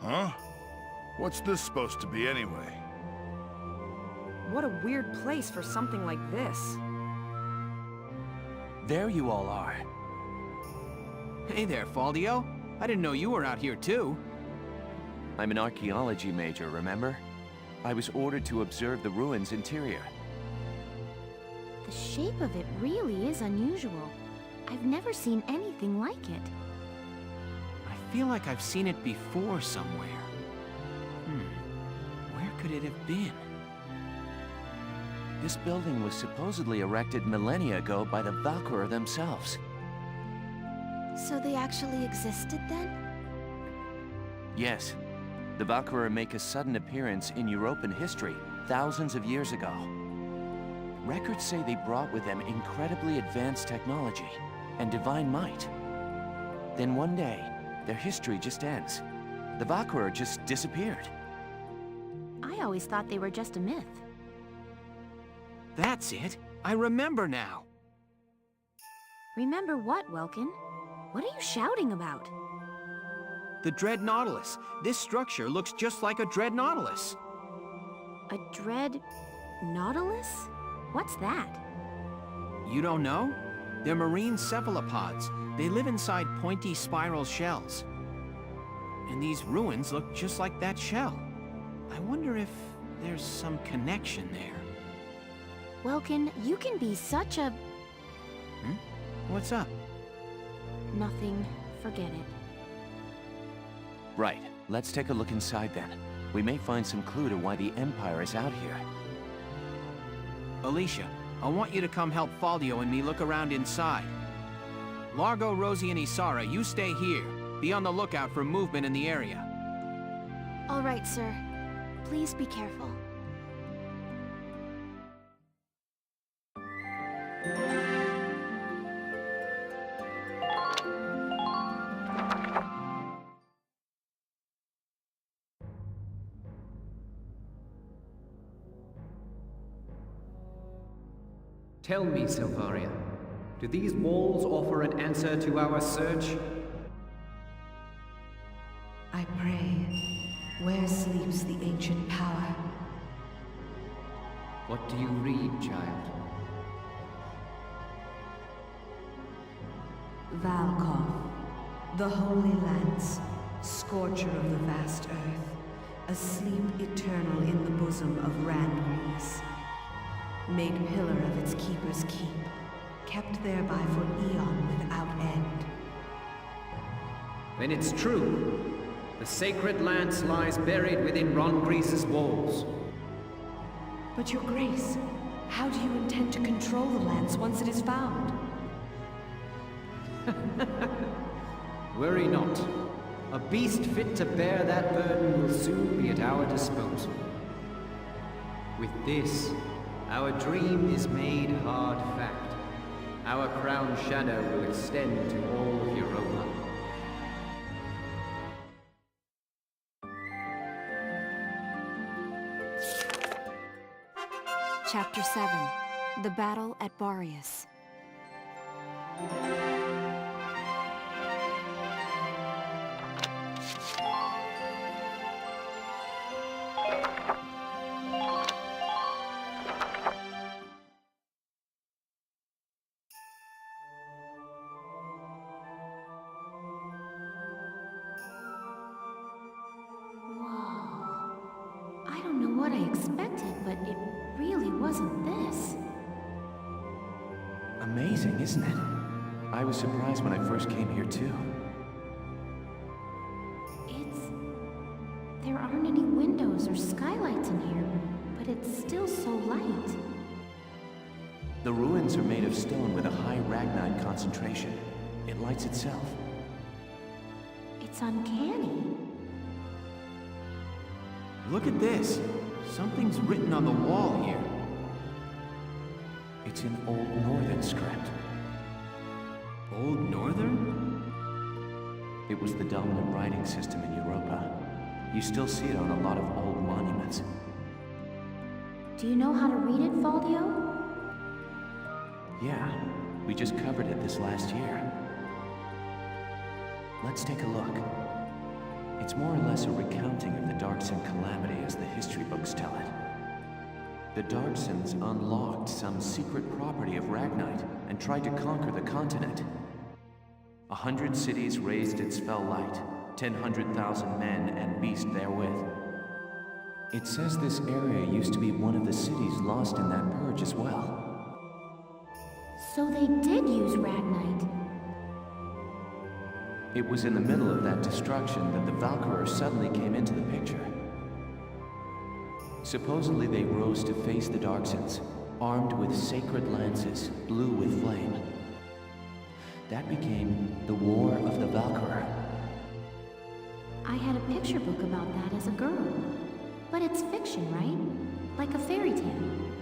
Huh? What's this supposed to be anyway? What a weird place for something like this. There you all are. Hey there, Faldio. I didn't know you were out here too. I'm an archaeology major, remember? I was ordered to observe the ruins' interior. The shape of it really is unusual. I've never seen anything like it. I feel like I've seen it before somewhere. Where could it have been? This building was supposedly erected millennia ago by the Valkyria themselves. So they actually existed then? Yes. The Valkyria make a sudden appearance in European history thousands of years ago. Records say they brought with them incredibly advanced technology and divine might. Then one day, their history just ends. The Valkyria just disappeared. I always thought they were just a myth. That's it. I remember now. Remember what, Welkin? What are you shouting about? The Dread Nautilus. This structure looks just like a Dread Nautilus. A dread nautilus? What's that? You don't know? They're marine cephalopods. They live inside pointy spiral shells. And these ruins look just like that shell. I wonder if there's some connection there. Welkin, you can be such a... What's up? Nothing. Forget it. Right. Let's take a look inside then. We may find some clue to why the Empire is out here. Alicia, I want you to come help Faldio and me look around inside. Largo, Rosie, and Isara, you stay here. Be on the lookout for movement in the area. All right, sir. Please be careful. Tell me, Silvaria, do these walls offer an answer to our search? I pray, where sleeps the ancient power? What do you read, child? Valkov, the Holy Lance, scorcher of the vast earth, asleep eternal in the bosom of Randrees. Made pillar of its keeper's keep, kept thereby for eon without end. Then it's true. The sacred lance lies buried within Randrees' walls. But your grace, how do you intend to control the lance once it is found? Worry not. A beast fit to bear that burden will soon be at our disposal. With this, our dream is made hard fact. Our crown shadow will extend to all of Europa. Chapter 7. The Battle at Barius. I don't know what I expected, but it really wasn't this. Amazing, isn't it? I was surprised when I first came here too. There aren't any windows or skylights in here, but it's still so light. The ruins are made of stone with a high ragnite concentration. It lights itself. It's uncanny. Look at this. Something's written on the wall here. It's in Old Northern script. Old Northern? It was the dominant writing system in Europa. You still see it on a lot of old monuments. Do you know how to read it, Faldio? Yeah, we just covered it this last year. Let's take a look. It's more or less a recounting of the Darkson calamity as the history books tell it. The Darksons unlocked some secret property of Ragnite and tried to conquer the continent. 100 cities raised its fell light, 100,000 men and beast therewith. It says this area used to be one of the cities lost in that purge as well. So they did use Ragnite. It was in the middle of that destruction that the Valkyria suddenly came into the picture. Supposedly they rose to face the Darksons, armed with sacred lances, blue with flame. That became the War of the Valkyria. I had a picture book about that as a girl. But it's fiction, right? Like a fairy tale.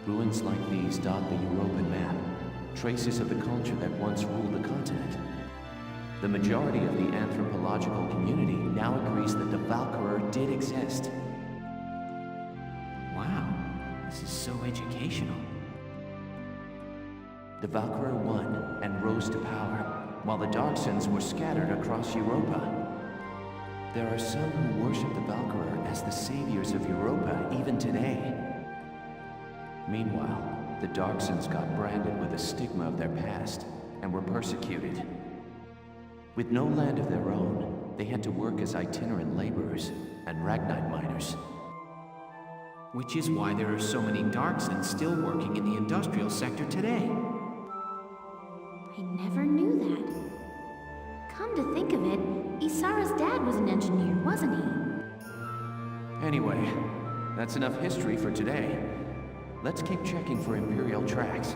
Ruins like these dot the European map, traces of the culture that once ruled the continent. The majority of the anthropological community now agrees that the Valkyria did exist. Wow, this is so educational. The Valkyria won and rose to power, while the Darksons were scattered across Europa. There are some who worship the Valkyria as the saviors of Europa even today. Meanwhile, the Darksons got branded with the stigma of their past and were persecuted. With no land of their own, they had to work as itinerant laborers and Ragnite miners. Which is why there are so many Darksons still working in the industrial sector today. I never knew that. Come to think of it, Isara's dad was an engineer, wasn't he? Anyway, that's enough history for today. Let's keep checking for Imperial tracks.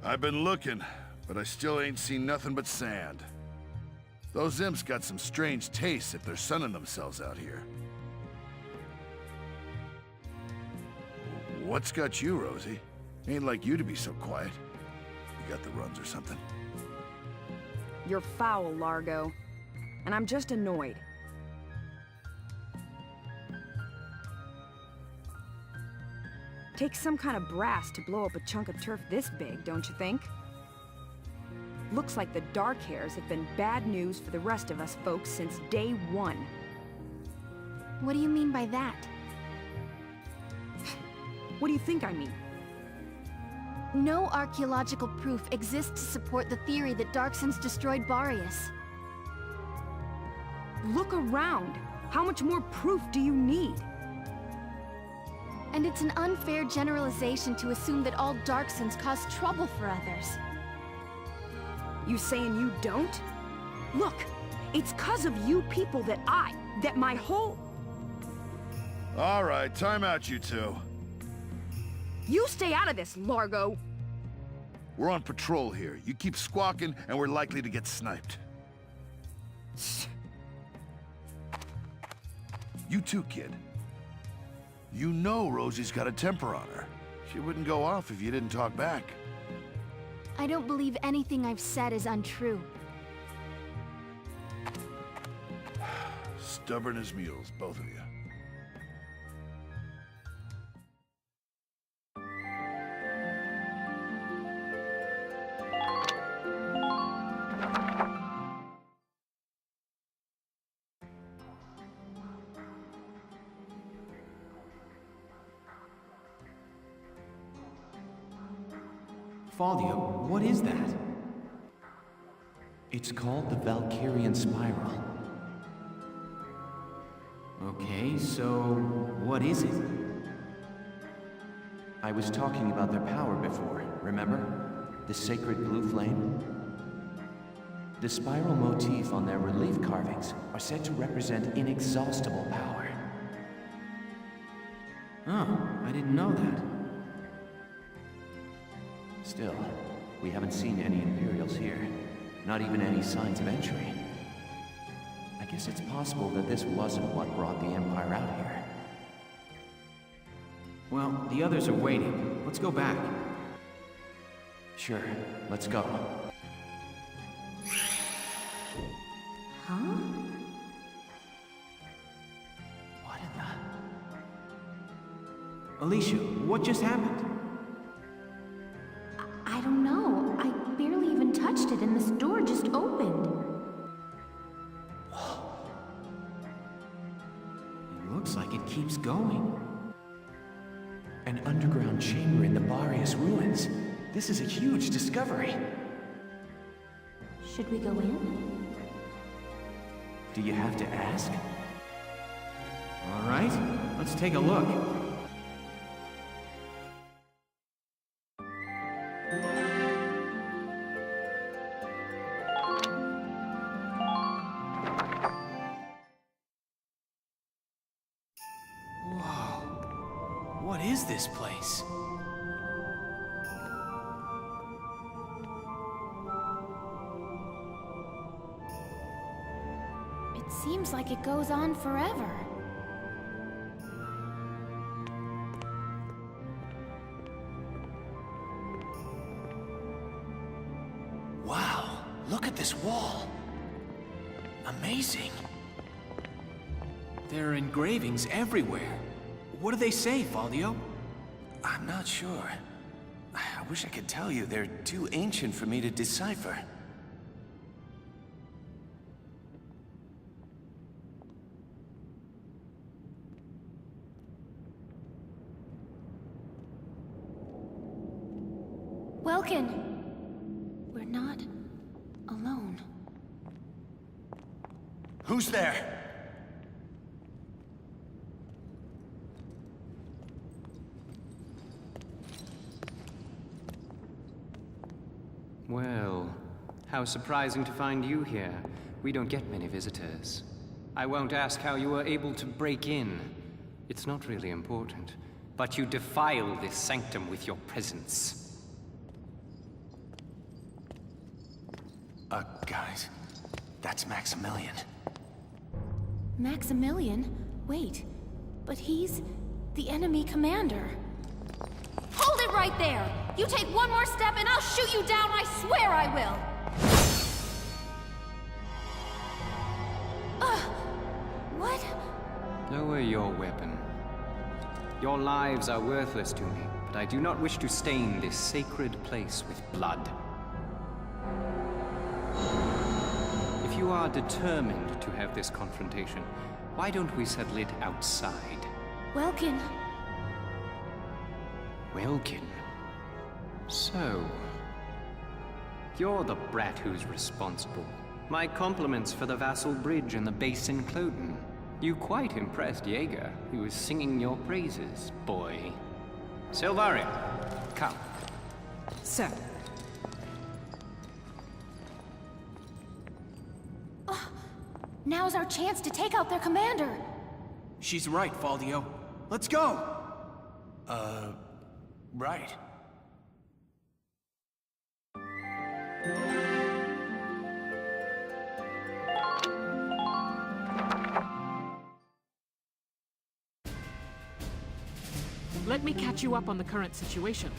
I've been looking, but I still ain't seen nothing but sand. Those imps got some strange tastes if they're sunning themselves out here. What's got you, Rosie? Ain't like you to be so quiet. You got the runs or something? You're foul, Largo. And I'm just annoyed. Takes some kind of brass to blow up a chunk of turf this big, don't you think? Looks like the Dark Hairs have been bad news for the rest of us folks since day one. What do you mean by that? What do you think I mean? No archaeological proof exists to support the theory that Darksons destroyed Boreas. Look around! How much more proof do you need? And it's an unfair generalization to assume that all Darksons cause trouble for others. You saying you don't? Look, it's 'cause of you people that my whole... All right, time out, you two. You stay out of this, Largo! We're on patrol here. You keep squawking, and we're likely to get sniped. You too, kid. You know Rosie's got a temper on her. She wouldn't go off if you didn't talk back. I don't believe anything I've said is untrue. Stubborn as mules, both of you. Faldio, what is that? It's called the Valkyrian Spiral. Okay, so what is it? I was talking about their power before, remember? The sacred blue flame? The spiral motif on their relief carvings are said to represent inexhaustible power. Oh, I didn't know that. Still, we haven't seen any Imperials here. Not even any signs of entry. I guess it's possible that this wasn't what brought the Empire out here. Well, the others are waiting. Let's go back. Sure, let's go. Huh? What in the... Alicia, what just happened? I don't know. I barely even touched it and this door just opened. It looks like it keeps going. An underground chamber in the Barrius ruins. This is a huge discovery. Should we go in? Do you have to ask? All right, let's take a look. Whoa, what is this place? It seems like it goes on forever. Wow, look at this wall. Amazing. There are engravings everywhere. What do they say, Faldio? I'm not sure. I wish I could tell you. They're too ancient for me to decipher. Welkin! We're not alone. Who's there? Well, how surprising to find you here. We don't get many visitors. I won't ask how you were able to break in. It's not really important. But you defile this sanctum with your presence. Guys, that's Maximilian. Maximilian? Wait, but he's the enemy commander. Hold it right there! You take one more step and I'll shoot you down, I swear I will! What? Lower your weapon. Your lives are worthless to me, but I do not wish to stain this sacred place with blood. If you are determined to have this confrontation, why don't we settle it outside? Welkin. Welkin? So... you're the brat who's responsible. My compliments for the Vassal Bridge and the base in Cloten. You quite impressed Jaeger, who was singing your praises, boy. Silvaria, come. Sir. Now's our chance to take out their commander. She's right, Faldio. Let's go! Right. Let me catch you up on the current situation.